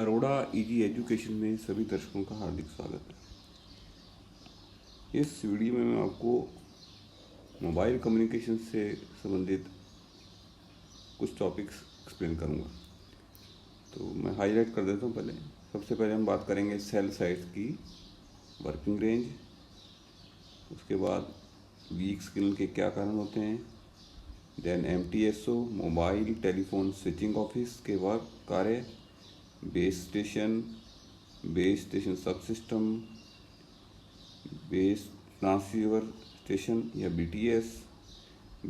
Arora easy education में सभी दर्शकों का हार्दिक स्वागत है। इस वीडियो में मैं आपको मोबाइल कम्युनिकेशन से संबंधित कुछ टॉपिक्स एक्सप्लेन करूंगा। तो मैं हाईलाइट कर देता हूं। सबसे पहले हम बात करेंगे सेल साइट्स की वर्किंग रेंज, उसके बाद वीक सिग्नल के क्या कारण होते हैं, then MTSO mobile telephone switching office के वर्क कार्य, base station sub system, base transceiver station या BTS,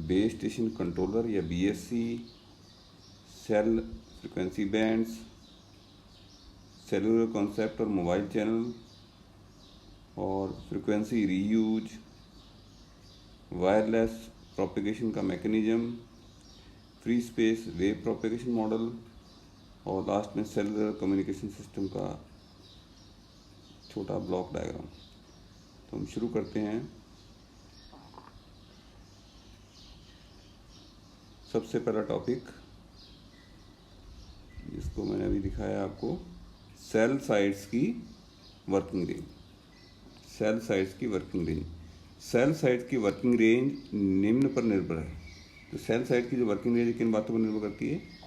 बेस स्टेशन कंट्रोलर या BSC, cell frequency bands, cellular concept और मोबाइल चैनल और फ्रिक्वेंसी रीयूज, वायरलेस प्रोपेगेशन का mechanism, free space wave propagation model और last में cellular communication system का छोटा block diagram. तो हम शुरू करते हैं। सबसे पहला टॉपिक जिसको मैंने अभी दिखाया आपको, सेल साइट्स की वर्किंग रेंज। सेल साइट्स की वर्किंग रेंज सेल साइट्स की वर्किंग रेंज निम्न पर निर्भर है। तो सेल साइट की जो वर्किंग रेंज किन बातों पर निर्भर करती है?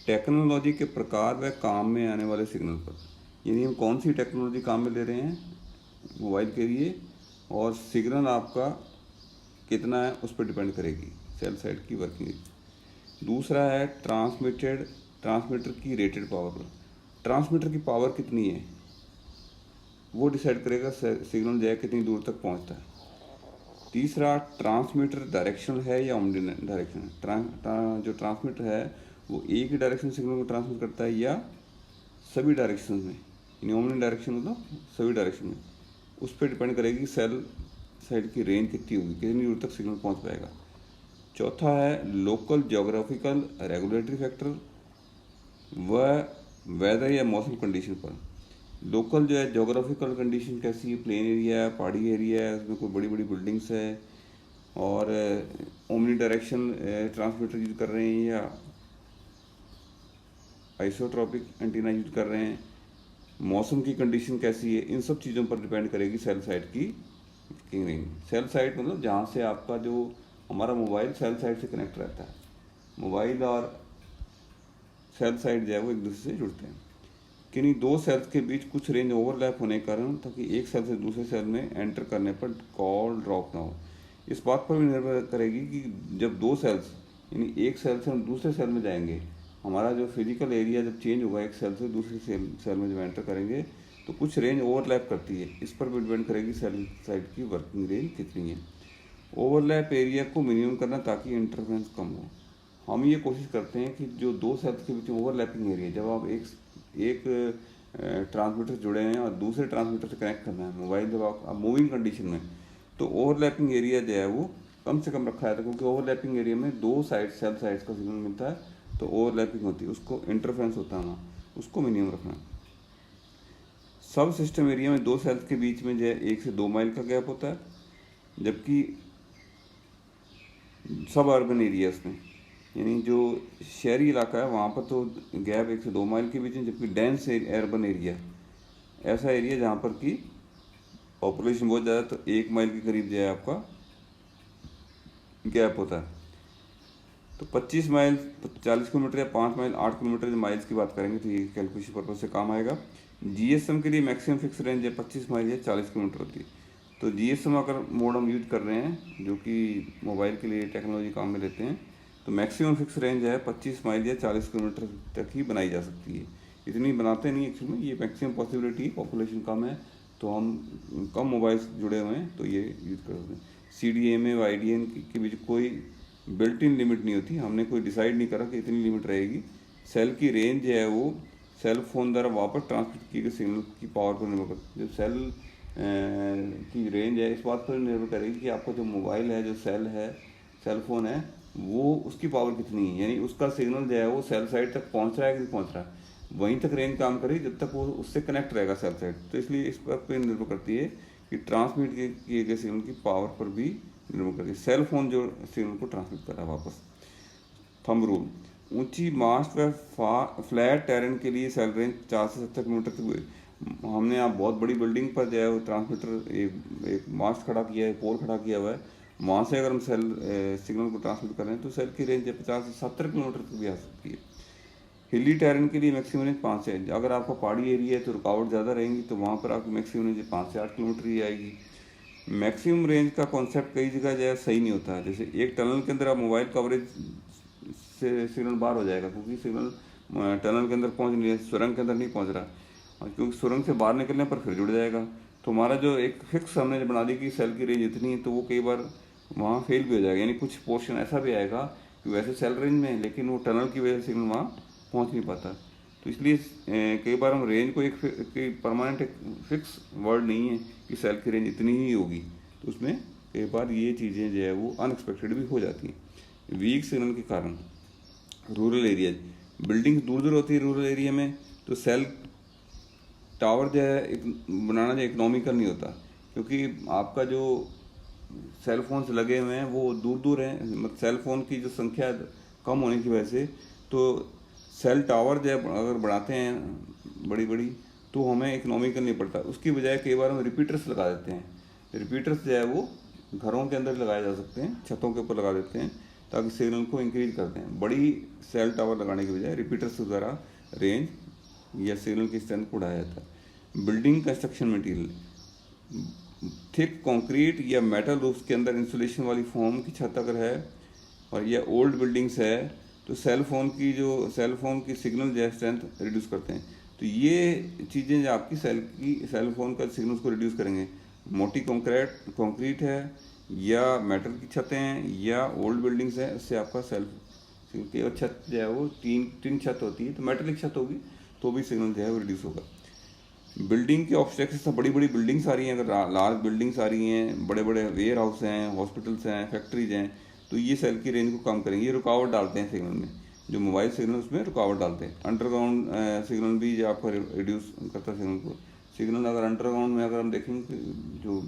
टेक्नोलॉजी के प्रकार व काम में आने वाले सिग्नल पर। यानी हम कौन सी टेक्नोलॉजी काम में ले रहे हैं मोबाइल के लिए, और सिग्नल आपका कितना है उस पर डिपेंड करेगी सेल साइट की वर्किंग रेंज। दूसरा है ट्रांसमीटर की रेटेड पावर पर। ट्रांसमीटर की पावर कितनी है वो डिसाइड करेगा सिग्नल जो है कितनी दूर तक पहुंचता है। तीसरा, ट्रांसमीटर डायरेक्शनल है या ओमनी डायरेक्शनल। जो ट्रांसमीटर है वो एक ही डायरेक्शन सिग्नल को ट्रांसमिट करता है या सभी डायरेक्शन में, यानी ओमनी डायरेक्शन मतलब सभी डायरेक्शन में। उस पर डिपेंड करेगी सेल साइट की रेंज कितनी होगी, कितनी दूर तक सिग्नल पहुंच पाएगा। चौथा है लोकल ज्योग्राफिकल रेगुलेटरी फैक्टर व वेदर या मौसम कंडीशन पर। लोकल जो है ज्योग्राफिकल कंडीशन कैसी है, प्लेन एरिया है, पहाड़ी एरिया है, उसमें कोई बड़ी बड़ी बिल्डिंग्स है, और ओमनी डायरेक्शन ट्रांसमीटर यूज कर रहे हैं या आइसोट्रॉपिक एंटीना यूज कर रहे हैं, मौसम की कंडीशन कैसी है, इन सब चीज़ों पर डिपेंड करेगी सेल साइट की वर्किंग रेंज। सेल साइट मतलब जहाँ से आपका जो हमारा मोबाइल सेल साइट से कनेक्ट रहता है। मोबाइल और सेल साइट जो है वो एक दूसरे से जुड़ते हैं। किन्हीं दो सेल्स के बीच कुछ रेंज ओवरलैप होने के कारण ताकि एक सेल से दूसरे सेल में एंटर करने पर कॉल ड्रॉप ना हो। इस बात पर भी निर्भर करेगी कि जब दो सेल्स यानी एक सेल से हम दूसरे सेल में जाएंगे, हमारा जो फिजिकल एरिया जब चेंज होगा एक सेल से दूसरे सेल में जब एंटर करेंगे तो कुछ रेंज ओवरलैप करती है। इस पर भी डिपेंड करेगी सेल साइट की वर्किंग रेंज कितनी है। ओवरलैप एरिया को मिनिमम करना ताकि इंटरफेरेंस कम हो। हम ये कोशिश करते हैं कि जो दो सेल्स के बीच ओवरलैपिंग एरिया, जब आप एक ट्रांसमीटर जुड़े हैं और दूसरे ट्रांसमीटर से कनेक्ट करना है मोबाइल, जब आप मूविंग कंडीशन में, तो ओवरलैपिंग एरिया जो है वो कम से कम रखा है, क्योंकि ओवरलैपिंग एरिया में दो साइड सेल साइड्स का सिग्नल मिलता है, तो ओवरलैपिंग होती है, उसको इंटरफेरेंस होता है ना, उसको मिनिमम रखना। सब सिस्टम एरिया में दो सेल्स के बीच में जो है 1 से 2 माइल का गैप होता है, जबकि सब अर्बन एरियाज में यानी जो शहरी इलाका है वहाँ पर तो गैप 1 से 2 माइल के बीच में, जबकि डेंस अर्बन एरिया ऐसा एरिया जहाँ पर कि पॉपुलेशन बहुत ज़्यादा, तो 1 माइल के करीब जो है आपका गैप होता है। तो 25 माइल 40 किलोमीटर या 5 माइल 8 किलोमीटर जो माइल्स की बात करेंगे तो ये कैलकुलेशन पर्पज से काम आएगा। GSM के लिए मैक्सिमम फिक्स रेंज है 25 माइल या 40 किलोमीटर होती है। तो GSM अगर मोड हम यूज कर रहे हैं जो कि मोबाइल के लिए टेक्नोलॉजी काम में लेते हैं, तो मैक्सिमम फिक्स रेंज है 25 माइल या 40 किलोमीटर तक ही बनाई जा सकती है। इतनी बनाते नहीं एक्चुअली में, ये मैक्सिमम पॉसिबिलिटी है, पॉपुलेशन कम है तो हम कम मोबाइल्स जुड़े हुए हैं तो ये यूज़ कर सकते हैं। CDMA व IDN के बीच कोई बिल्ट इन लिमिट नहीं होती, हमने कोई डिसाइड नहीं करा कि इतनी लिमिट रहेगी। सेल की रेंज जो है वो सेल फोन द्वारा वापस ट्रांसमिट किए गए सिग्नल की पावर पर निर्भर करती है। जो सेल की रेंज है इस बात पर निर्भर करेगी कि आपका जो मोबाइल है, जो सेल फोन है, वो उसकी पावर कितनी है, यानी उसका सिग्नल जो है वो सेल साइट तक पहुंच रहा है कि नहीं पहुंच रहा है, वहीं तक रेंज काम करेगी जब तक वो उससे कनेक्ट रहेगा सेल साइट। तो इसलिए इस बात पर निर्भर करती है कि ट्रांसमिट किए गए सिग्नल की पावर पर भी निर्भर करती है। सेल फोन जो सिग्नल को ट्रांसमिट कर रहा है वापस। थंब रूल, ऊंची मास्ट व फ्लैट टेरेन के लिए सेल रेंज 4 से 70 किलोमीटर तक। हमने आप बहुत बड़ी बिल्डिंग पर जो है वो ट्रांसमीटर एक मास्ट खड़ा किया है, पोल खड़ा किया हुआ है, वहाँ से अगर हम सेल सिग्नल को ट्रांसमिट कर रहे हैं तो सेल की रेंज 50 से 70 किलोमीटर तक भी आ सकती है। हिली टेरेन के लिए मैक्सिमम रेंज 5 से, अगर आपका पहाड़ी एरिया है तो रुकावट ज़्यादा रहेंगी, तो वहाँ पर आपकी मैक्सिमम रेंज 5 से 8 किलोमीटर ही आएगी। मैक्सिमम रेंज का कॉन्सेप्ट कई जगह जो है सही नहीं होता है। जैसे एक टनल के अंदर आप मोबाइल कवरेज से सिग्नल बाहर हो जाएगा, क्योंकि सिग्नल टनल के अंदर पहुंच नहीं है, सुरंग के अंदर नहीं पहुंच रहा, और क्योंकि सुरंग से बाहर निकलने पर फिर जुड़ जाएगा। तो हमारा जो एक फिक्स हमने बना दी कि सेल की रेंज इतनी है, तो वो कई बार वहाँ फेल भी हो जाएगा, यानी कुछ पोर्शन ऐसा भी आएगा कि वैसे सेल रेंज में है लेकिन वो टनल की वजह से सिग्नल वहाँ पहुँच नहीं पाता। तो इसलिए कई बार हम रेंज को एक परमानेंट एक फिक्स वर्ड नहीं है कि सेल की रेंज इतनी ही होगी, तो उसमें कई बार ये चीज़ें जो है वो अनएक्सपेक्टेड भी हो जाती हैं। वीक सिग्नल के कारण रूरल एरिया, बिल्डिंग दूर दूर होती है रूरल एरिया में, तो सेल टावर जो है बनाना जो इकोनॉमिकल नहीं होता, क्योंकि आपका जो सेल फोन्स लगे हुए हैं वो दूर दूर हैं, मतलब सेल फोन की जो संख्या कम होने की वजह से, तो सेल टावर जो अगर बढ़ाते हैं बड़ी बड़ी तो हमें इकोनॉमिकल नहीं पड़ता। उसकी बजाय कई बार हम रिपीटर्स लगा देते हैं। रिपीटर्स जो है वो घरों के अंदर लगाए जा सकते हैं, छतों के ऊपर लगा देते हैं ताकि सिग्नल को इंक्रीज करते हैं। बड़ी सेल टावर लगाने के बजाय रिपीटर्स के द्वारा रेंज या सिग्नल की स्ट्रेंथ को बढ़ाया जाता है। Building construction material, thick concrete या मेटल रूफ्स के अंदर इंसुलेशन वाली फोम की छत अगर है और या ओल्ड बिल्डिंग्स है तो सेल फोन की सिग्नल जो है स्ट्रेंथ रिड्यूस करते हैं। तो ये चीज़ें जो आपकी सेल फोन का सिग्नल्स को रिड्यूस करेंगे। मोटी कंक्रीट है या मेटल की छतें हैं या ओल्ड बिल्डिंग्स है, उससे आपका केवल छत जो है वो टीन छत होती है, तो मेटलिक छत होगी तो भी सिग्नल जो है वो रिड्यूस होगा। बिल्डिंग के ऑब्स्ट्रक्शंस, बड़ी बड़ी बिल्डिंग्स आ रही हैं, अगर लार्ज बिल्डिंग्स आ रही हैं, बड़े बड़े वेयर हाउस हैं, हॉस्पिटल्स हैं, फैक्ट्रीज हैं, तो ये सेल की रेंज को कम करेंगे, ये रुकावट डालते हैं सिग्नल में। जो मोबाइल सिग्नल उसमें रुकावट डालते हैं। अंडरग्राउंड सिग्नल भी जो आपका रिड्यूस करता है सिग्नल को। सिग्नल अगर अंडरग्राउंड में अगर हम देखेंगे जो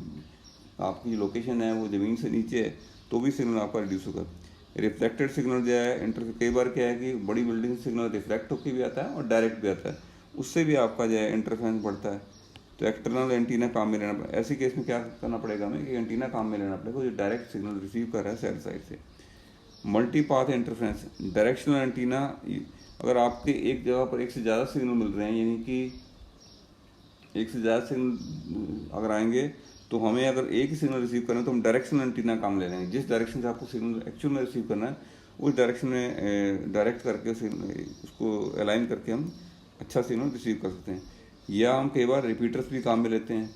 आपकी लोकेशन है वो ज़मीन से नीचे है तो भी सिग्नल आपका रिड्यूस होगा। रिफ्लेक्टेड सिग्नल जो है कई बार क्या है कि बड़ी बिल्डिंग सिग्नल रिफ्लेक्ट होकर भी आता है और डायरेक्ट भी आता है, उससे भी आपका जो है इंटरफेरेंस बढ़ता है। तो एक्सटर्नल एंटीना काम में लेना पड़ेगा। ऐसी केस में क्या करना पड़ेगा हमें कि एंटीना काम में लेना पड़ेगा जो डायरेक्ट सिग्नल रिसीव कर रहा है सेल साइड से। Multi path interference, directional antenna, अगर आपके एक जगह पर एक से ज़्यादा सिग्नल मिल रहे हैं, यानी कि एक से ज़्यादा सिग्नल अगर आएंगे तो हमें अगर एक ही सिग्नल रिसीव करना है तो हम डायरेक्शनल एंटीना काम ले लेंगे। जिस डायरेक्शन से आपको सिग्नल एक्चुअल में रिसीव करना है उस डायरेक्शन में डायरेक्ट करके उसको अलाइन करके हम अच्छा सिग्नल रिसीव कर सकते हैं। या हम कई बार रिपीटर्स भी काम में लेते हैं,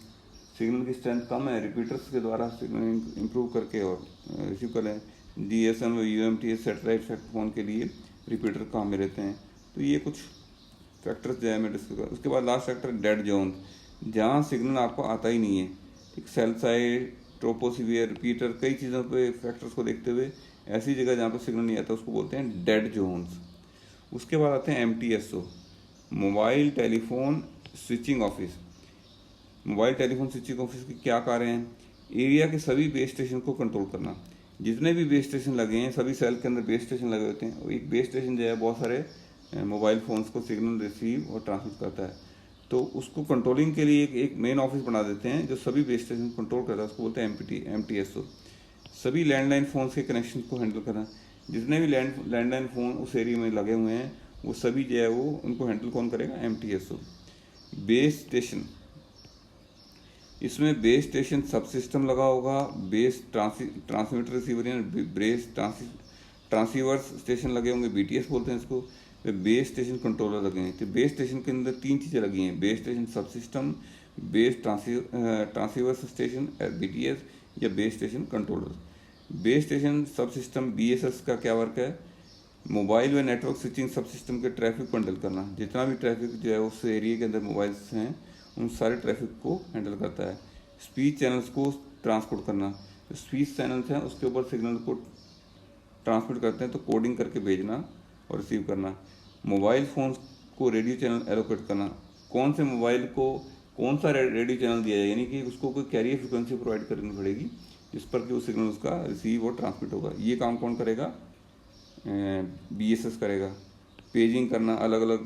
सिग्नल की स्ट्रेंथ कम है, रिपीटर्स के द्वारा सिग्नल इम्प्रूव करके और रिसीव कर लें। GSM और UMTS सेटेलाइट फ़ोन के लिए रिपीटर काम में रहते हैं। तो ये कुछ फैक्टर्स जो है मैं डिस्कस कर। उसके बाद लास्ट फैक्टर डेड जोन, जहाँ सिग्नल आपको आता ही नहीं है। एक सेल साइड, ट्रोपोस्फियर, रिपीटर, कई चीज़ों पे फैक्टर्स को देखते हुए ऐसी जगह जहाँ पर सिग्नल नहीं आता उसको बोलते हैं डेड जोन्स। उसके बाद आते हैं MTSO, mobile telephone switching office. Mobile telephone switching office के क्या कार्य हैं? एरिया के सभी बेस स्टेशन को कंट्रोल करना। जितने भी बेस स्टेशन लगे हैं, सभी सेल के अंदर बेस स्टेशन लगे होते हैं, और एक बेस स्टेशन जो है बहुत सारे मोबाइल फ़ोन्स को सिग्नल रिसीव और ट्रांसमिट करता है। तो उसको कंट्रोलिंग के लिए एक मेन ऑफिस बना देते हैं जो सभी बेस स्टेशन कंट्रोल करता है, उसको बोलते हैं MTSO। सभी लैंडलाइन फ़ोन्स के कनेक्शन को हैंडल करना। जितने भी लैंडलाइन फ़ोन उस एरिया में लगे हुए हैं वो सभी जो है वो उनको हैंडल कौन करेगा? MTSO। बेस स्टेशन, इसमें बेस स्टेशन सब सिस्टम लगा होगा, बेस ट्रांसमीटर रिसीवर यानी बेस ट्रांसीवर्स स्टेशन लगे होंगे, BTS बोलते हैं इसको। बेस स्टेशन कंट्रोलर लगे हैं। तो बेस स्टेशन के अंदर 3 चीज़ें लगी हैं: base station sub system, base ट्रांसीवर्स station BTS, या base station controller. Base station sub system BSS का क्या वर्क है? मोबाइल व नेटवर्क स्विचिंग सब सिस्टम के ट्रैफिक को हैंडल करना। जितना भी ट्रैफिक जो है उस एरिया के अंदर मोबाइल्स हैं उन सारे ट्रैफिक को हैंडल करता है। स्पीच चैनल्स को ट्रांसपोर्ट करना, जो स्पीच चैनल्स हैं उसके ऊपर सिग्नल को ट्रांसमिट करते हैं, तो कोडिंग करके भेजना और रिसीव करना। मोबाइल फ़ोन्स को रेडियो चैनल एलोकेट करना, कौन से मोबाइल को कौन सा रेडियो चैनल दिया जाए, यानी कि उसको कोई कैरियर फ्रिक्वेंसी प्रोवाइड करनी पड़ेगी जिस पर कि वो सिग्नल उसका रिसीव और ट्रांसमिट होगा। ये काम कौन करेगा? BSS करेगा। पेजिंग करना, अलग अलग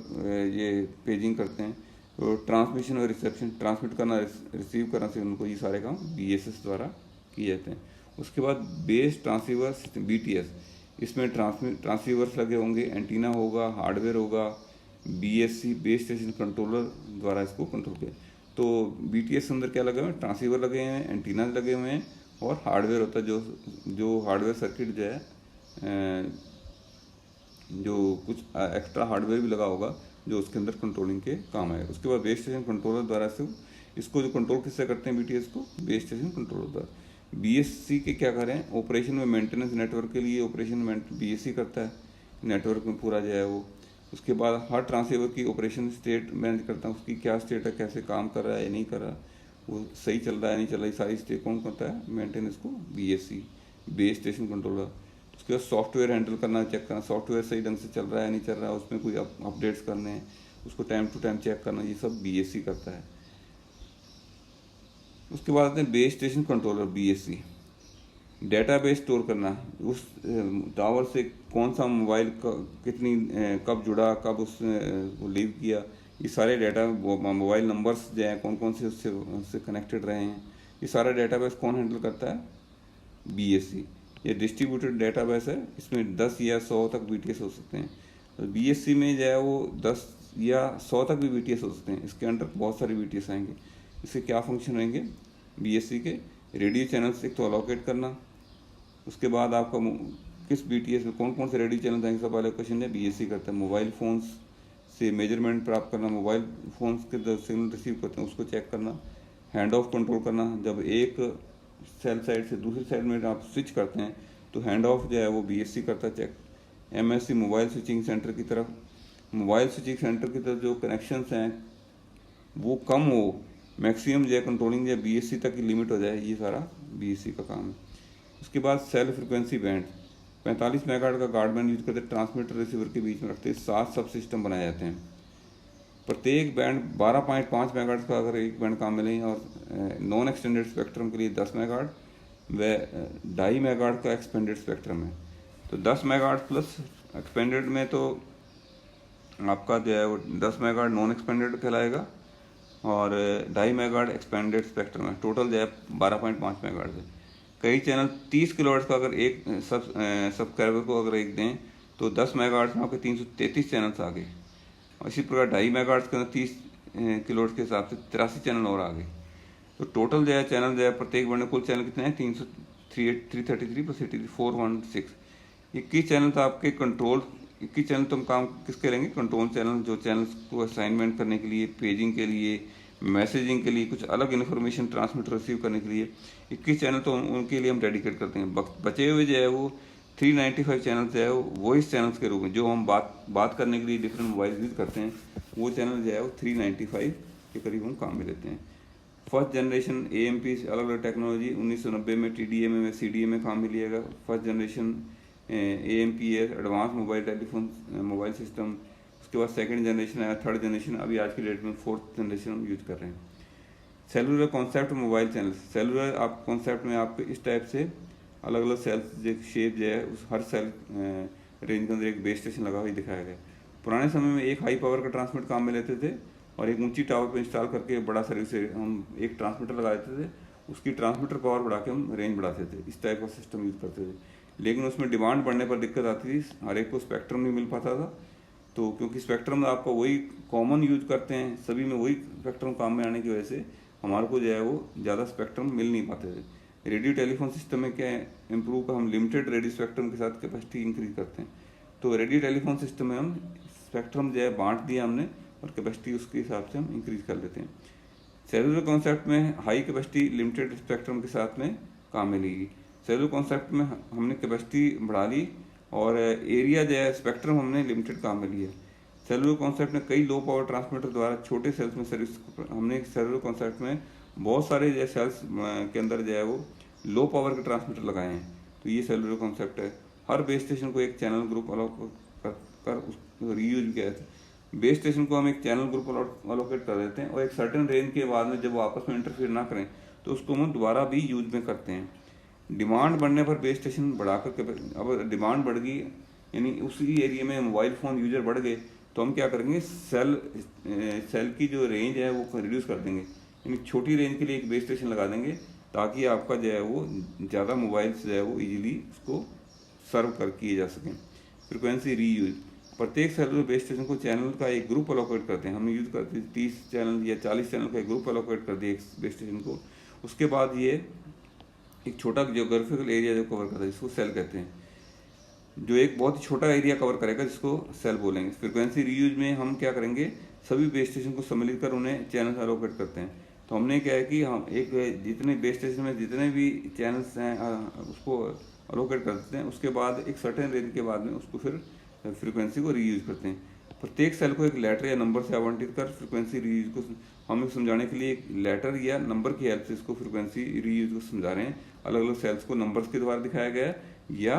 ये पेजिंग करते हैं। तो ट्रांसमिशन और रिसेप्शन, ट्रांसमिट करना रिसीव करना से उनको ये सारे काम BSS द्वारा किए जाते हैं। उसके बाद बेस ट्रांसीवर सिस्टम BTS, इसमें ट्रांसीवर्स लगे होंगे, एंटीना होगा, हार्डवेयर होगा, BSC बेस स्टेशन कंट्रोलर द्वारा इसको कंट्रोल किया। तो BTS के अंदर क्या लगे हुए हैं, ट्रांसीवर लगे हुए हैं, एंटीना लगे हुए हैं और हार्डवेयर होता है, जो हार्डवेयर सर्किट जो है जो कुछ एक्स्ट्रा हार्डवेयर भी लगा होगा जो उसके अंदर कंट्रोलिंग के काम आएगा। उसके बाद बेस स्टेशन कंट्रोलर द्वारा से इसको जो कंट्रोल किससे करते हैं BTS को, बेस स्टेशन कंट्रोलर द्वारा। BSC के क्या करें, ऑपरेशन में मेंटेनेंस, नेटवर्क के लिए ऑपरेशन में BSC करता है, नेटवर्क में पूरा जो है वो। उसके बाद हर ट्रांसीवर की ऑपरेशन स्टेट मैनेज करता है, उसकी क्या स्टेट है, कैसे काम कर रहा है या नहीं कर रहा, वो सही चल रहा है नहीं चल रहा है, सारी स्टेट कौन करता है, मेंटेनेंस को BSC बेस स्टेशन कंट्रोलर। उसके बाद सॉफ्टवेयर हैंडल करना, चेक करना सॉफ्टवेयर सही ढंग से चल रहा है नहीं चल रहा है, उसमें कोई अपडेट्स करने हैं, उसको टाइम टू टाइम चेक करना, ये सब BSC करता है। उसके बाद आते हैं base station controller BSC, database store करना, उस टावर से कौन सा मोबाइल कितनी कब जुड़ा, कब उसने लीव किया, ये सारे डाटा, मोबाइल नंबर्स जो हैं कौन कौन से उससे कनेक्टेड रहे हैं, ये सारा डेटाबेस कौन हैंडल करता है, BSC। ये डिस्ट्रीब्यूटेड डेटाबेस है, इसमें 10 या 100 तक BTS हो सकते हैं। तो BSC में जो है वो 10 या 100 तक भी BTS हो सकते हैं, इसके अंडर बहुत सारे BTS आएंगे। इसके क्या फंक्शन रहेंगे BSC के, रेडियो चैनल्स एक तो अलोकेट करना, उसके बाद आपका किस BTS में कौन कौन से रेडियो चैनल आएंगे, सब वाले क्वेश्चन है BSC करता है। मोबाइल फ़ोन्स से मेजरमेंट प्राप्त करना, मोबाइल फ़ोन्स के सिग्नल रिसीव करते हैं उसको चेक करना, हैंड ऑफ कंट्रोल करना, जब एक सेल साइड से दूसरी साइड में आप स्विच करते हैं तो हैंड ऑफ जो है वो BSC करता है check. MSC mobile switching centre की तरफ, मोबाइल स्विचिंग सेंटर की तरफ जो कनेक्शंस हैं वो कम हो, मैक्सिमम जो है कंट्रोलिंग जो BSC तक की लिमिट हो जाए, ये सारा BSC का काम है। उसके बाद सेल फ्रिक्वेंसी बैंड, 45 मेगाहर्ट्ज का गार्ड बैंड यूज करते हैं, ट्रांसमीटर रिसीवर के बीच में रखते हैं, 7 सब सिस्टम बनाए जाते हैं। प्रत्येक बैंड 12.5 मेगाहर्ट्ज का अगर एक बैंड काम मिले, और नॉन एक्सटेंडेड स्पेक्ट्रम के लिए 10 मेगाहर्ट्ज व 2.5 मेगाहर्ट्ज का एक्सपेंडेड स्पेक्ट्रम है। तो 10 मेगाहर्ट्ज प्लस एक्सपेंडेड में तो आपका जो है वो 10 मेगाहर्ट्ज नॉन एक्सपेंडेड कहलाएगा और 2.5 मेगाहर्ट्ज एक्सपेंडेड स्पेक्ट्रम है, टोटल जो है 12.5 मेगाहर्ट्ज है। कई चैनल 30 किलोहर्ट्ज का अगर एक सब्सक्राइबर को अगर एक दें तो 10 मेगाहर्ट्ज में आपके 333 चैनल्स आ गए, और इसी प्रकार 2.5 मेगाहर्ट्ज के अंदर 30 किलोहर्ट्ज के हिसाब से 83 चैनल और आ गए। तो टोटल जो है चैनल जो है प्रत्येक बैंड में कुल चैनल कितने हैं, 333 प्लस 83 416। 21 चैनल तो आपके कंट्रोल, 21 चैनल तो हम काम किसके लेंगे, कंट्रोल चैनल, जो चैनल्स को असाइनमेंट करने के लिए, पेजिंग के लिए, मैसेजिंग के लिए, कुछ अलग इन्फॉर्मेशन ट्रांसमिट रिसीव करने के लिए 21 चैनल तो उनके लिए हम डेडिकेट करते हैं। बचे हुए जो है वो 395 चैनल जो है वो वॉइस चैनल्स के रूप में, जो हम बात करने के लिए डिफरेंट मोबाइल यूज करते हैं, वो चैनल जो है वो 395 के करीब हम काम में लेते हैं। फर्स्ट जनरेशन AMP अलग अलग टेक्नोलॉजी 1990 में TDMA में CDMA में काम में लिएगा। फर्स्ट जनरेशन AMP है advance mobile telephone mobile system. उसके बाद सेकंड जनरेशन आया, थर्ड जनरेशन, अभी आज की डेट में फोर्थ जनरेशन हम यूज कर रहे हैं। Cellular concept mobile channel, cellular आप कॉन्सेप्ट में आपको इस टाइप से अलग अलग सेल्स जो शेप जो है उस हर सेल रेंज के अंदर एक बेस स्टेशन लगा हुआ दिखाया गया। पुराने समय में एक हाई पावर का ट्रांसमिट काम में लेते थे और एक ऊंची टावर पर इंस्टॉल करके बड़ा सर्विस हम एक ट्रांसमीटर लगा देते थे, उसकी ट्रांसमीटर पावर बढ़ा के हम रेंज बढ़ाते थे, इस टाइप का सिस्टम यूज करते थे। लेकिन उसमें डिमांड बढ़ने पर दिक्कत आती थी, हर एक को स्पेक्ट्रम नहीं मिल पाता था। तो क्योंकि स्पेक्ट्रम आपका वही कॉमन यूज करते हैं, सभी में वही स्पेक्ट्रम काम में आने की वजह से हमारे को जो है वो ज़्यादा स्पेक्ट्रम मिल नहीं पाते थे। रेडियो टेलीफोन सिस्टम में क्या इम्प्रूव का हम लिमिटेड रेडियो स्पेक्ट्रम के साथ कैपेसिटी इंक्रीज करते हैं। तो रेडियो टेलीफोन सिस्टम में हम स्पेक्ट्रम जो है बांट दिया हमने और कैपेसिटी उसके हिसाब से हम इंक्रीज कर लेते हैं। सेलुलर कॉन्सेप्ट में हाई कैपेसिटी लिमिटेड स्पेक्ट्रम के साथ में काम में लेगी। सेलुलर कॉन्सेप्ट में हमने कैपेसिटी बढ़ा ली और एरिया जो है स्पेक्ट्रम हमने लिमिटेड काम में लिया। सेलुलर कॉन्सेप्ट में कई लो पावर ट्रांसमीटर द्वारा छोटे सेल्स में सर्विस, हमने सेलुलर कॉन्सेप्ट में बहुत सारे जो सेल्स के अंदर जो है वो लो पावर के ट्रांसमीटर लगाए हैं। तो ये सेलुलर कॉन्सेप्ट है। हर बेस स्टेशन को एक चैनल ग्रुप कर उसको रीयूज किया जाता है। बेस स्टेशन को हम एक चैनल ग्रुप अलोकेट कर देते हैं और एक सर्टेन रेंज के बाद में जब वो आपस में इंटरफेयर ना करें तो उसको हम दोबारा भी यूज में करते हैं। डिमांड बढ़ने पर बेस स्टेशन बढ़ाकर, अब डिमांड बढ़ गई यानी उसी एरिया में मोबाइल फ़ोन यूजर बढ़ गए तो हम क्या करेंगे, सेल की जो रेंज है वो रिड्यूस कर देंगे, यानी छोटी रेंज के लिए एक बेस स्टेशन लगा देंगे ताकि आपका जो है वो ज़्यादा मोबाइल जो है वो इजीली उसको सर्व कर किए जा सकें। फ्रिक्वेंसी रीयूज, प्रत्येक सेलुलर बेस स्टेशन को चैनल का एक ग्रुप अलोकेट करते हैं, हम यूज़ करते हैं 30 चैनल या 40 चैनल का एक ग्रुप अलोकेट कर दिए एक बेस स्टेशन को। उसके बाद ये एक छोटा जियोग्राफिकल एरिया जो कवर करता है इसको सेल कहते हैं, जो एक बहुत ही छोटा एरिया कवर करेगा जिसको सेल बोलेंगे। फ्रिक्वेंसी रीयूज में हम क्या करेंगे, सभी बेस स्टेशन को सम्मिलित कर उन्हें चैनल अलोकेट करते हैं। तो हमने क्या है कि हम एक जितने बेस स्टेशन में जितने भी चैनल्स हैं उसको अलोकेट कर देते हैं, उसके बाद एक सर्टेन रेंज के बाद में उसको फिर फ्रिक्वेंसी को रीयूज करते हैं। प्रत्येक सेल को एक लेटर या नंबर से आवंटित कर फ्रिक्वेंसी रीयूज को हमें समझाने के लिए एक लेटर या नंबर की हेल्प से इसको फ्रिक्वेंसी रीयूज को समझा रहे हैं। अलग अलग सेल्स को नंबर्स के द्वारा दिखाया गया है या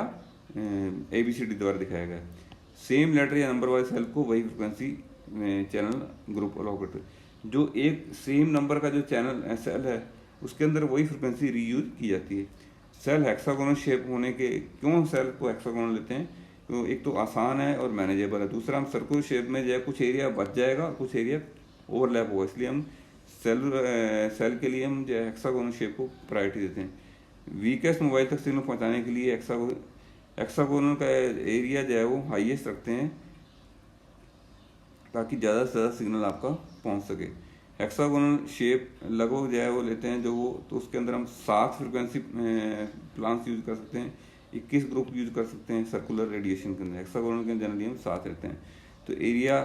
ABCD द्वारा दिखाया गया है। सेम लेटर या नंबर वाले सेल को वही फ्रिक्वेंसी चैनल ग्रुप अलोकेट, जो एक सेम नंबर का जो चैनल सेल है उसके अंदर वही फ्रिक्वेंसी रीयूज की जाती है। सेल हेक्सागोनल शेप होने के, क्यों सेल को हेक्सागोनल लेते हैं, तो एक तो आसान है और मैनेजेबल है, दूसरा हम सर्कुलर शेप में जो है कुछ एरिया बच जाएगा और कुछ एरिया ओवरलैप होगा, इसलिए हम सेल के लिए हम जो है हेक्सागोनल शेप को प्रायोरिटी देते हैं। वीकेस्ट मोबाइल तक सिग्नल पहुंचाने के लिए हेक्सागोनल का एरिया जो है वो हाईएस्ट रखते हैं ताकि ज़्यादा से ज़्यादा सिग्नल आपका पहुंच सके। हेक्सागोनल शेप लगभग जो है वो लेते हैं जो वो, तो उसके अंदर हम 7 फ्रिक्वेंसी प्लान्स यूज कर सकते हैं, 21 ग्रुप यूज कर सकते हैं सर्कुलर रेडिएशन के अंदर। हेक्सागोनल के जनरली हम 7 रहते हैं। तो एरिया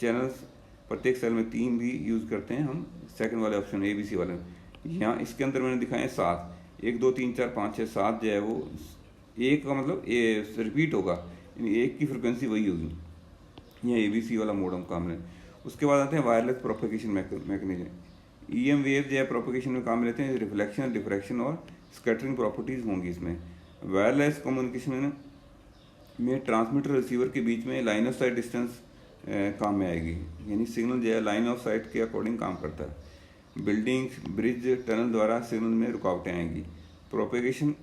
चैनल्स प्रत्येक सेल में 3 भी यूज करते हैं हम, सेकंड वाले ऑप्शन ABC वाले में। यहाँ इसके अंदर मैंने दिखाए 7, 1 2 3 4 5 6 7 जो है वो एक का मतलब रिपीट होगा, यानी एक की फ्रिक्वेंसी वही होगी, यह ABC वाला मोड हम काम लें। उसके बाद आते हैं wireless propagation mechanism. EM wave जो है प्रोपेगेशन में काम लेते हैं, रिफ्लेक्शन, डिफ्रैक्शन और स्कैटरिंग प्रॉपर्टीज़ होंगी इसमें। वायरलेस कम्युनिकेशन में ट्रांसमीटर रिसीवर के बीच में लाइन ऑफ साइट डिस्टेंस काम में आएगी, यानी सिग्नल जो है लाइन ऑफ साइट के अकॉर्डिंग काम करता है। बिल्डिंग्स, ब्रिज, टनल द्वारा सिग्नल में रुकावटें आएंगी। प्रोपेगेशन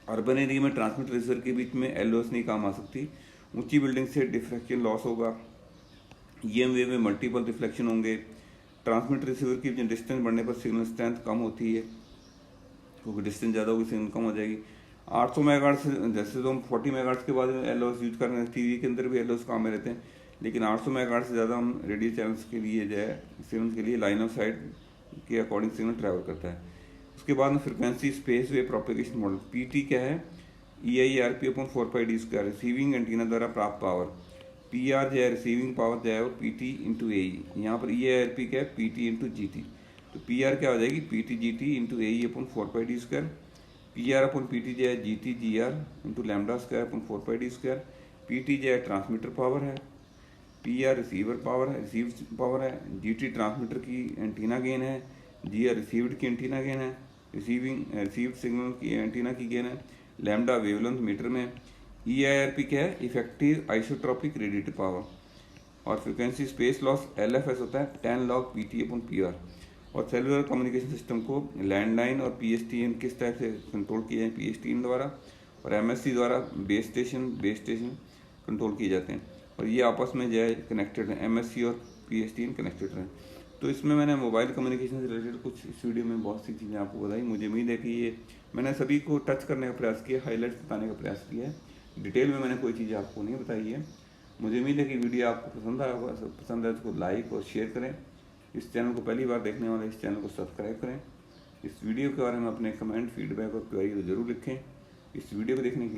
अर्बन एरिया में ट्रांसमीटर रिसीवर के बीच में LOS नहीं काम आ सकती। ऊंची बिल्डिंग से डिफ्रैक्शन लॉस होगा। EM वेव में मल्टीपल रिफ्लेक्शन होंगे। ट्रांसमीटर रिसीवर की डिस्टेंस बढ़ने पर सिग्नल स्ट्रेंथ कम होती है, क्योंकि डिस्टेंस ज़्यादा होगी सिग्नल कम हो जाएगी। 800 मेगाहर्ट्ज़ से, जैसे तो हम 40 मेगाहर्ट्ज़ के बाद LOS यूज कर रहे हैं, TV के अंदर भी LOS काम में रहते हैं, लेकिन 800 मेगाहर्ट्ज़ से ज़्यादा हम रेडियो चैनल्स के लिए जो है सिग्नल के लिए लाइन ऑफ साइट के अकॉर्डिंग सिग्नल ट्रैवल करता है। उसके बाद में फ्रिक्वेंसी स्पेस वे प्रोपेगेशन मॉडल, PT क्या है, EIRP/4πd², रिसीविंग एंटीना द्वारा प्राप्त पावर। PR जो है रिसीविंग पावर जो है वो PT × AE, यहाँ पर EIRP क्या है, PT × GT। तो PR क्या हो जाएगी, PT GT × AE/4πd²। PR/PT जो है GT GR × λ² PT जो है ट्रांसमीटर पावर है, PR रिसीवर पावर है, रिसीव पावर है, GT ट्रांसमीटर की एंटीना गेन है, GR रिसीव्ड की एंटीना गेन है, रिसीव्ड सिग्नल की एंटीना की गेन है, लैम्डा वेवलेंथ मीटर में। EIRP क्या है, इफेक्टिव आइसोट्रोपिक रेडिएटिव पावर। और फ्रिक्वेंसी स्पेस लॉस LFS होता है 10 log PT/PR। और सेलुलर कम्युनिकेशन सिस्टम को लैंडलाइन और PSTN किस टाइप से कंट्रोल किए हैं, PSTN द्वारा और MSC द्वारा बेस स्टेशन कंट्रोल किए जाते हैं, और ये आपस में जो है कनेक्टेड हैं, MSC और PSTN कनेक्टेड हैं। तो इसमें मैंने मोबाइल कम्युनिकेशन से रिलेटेड कुछ इस वीडियो में बहुत सी चीज़ें आपको बताई। मुझे उम्मीद है कि ये मैंने सभी को टच करने का प्रयास किया, हाईलाइट्स बताने का प्रयास किया है, डिटेल में मैंने कोई चीज़ आपको नहीं बताई है। मुझे उम्मीद है कि वीडियो आपको पसंद आया होगा। पसंद है तो लाइक और शेयर करें। इस चैनल को पहली बार देखने वाले इस चैनल को सब्सक्राइब करें। इस वीडियो के बारे में अपने कमेंट, फीडबैक और क्वेरी जरूर लिखें। इस वीडियो को देखने के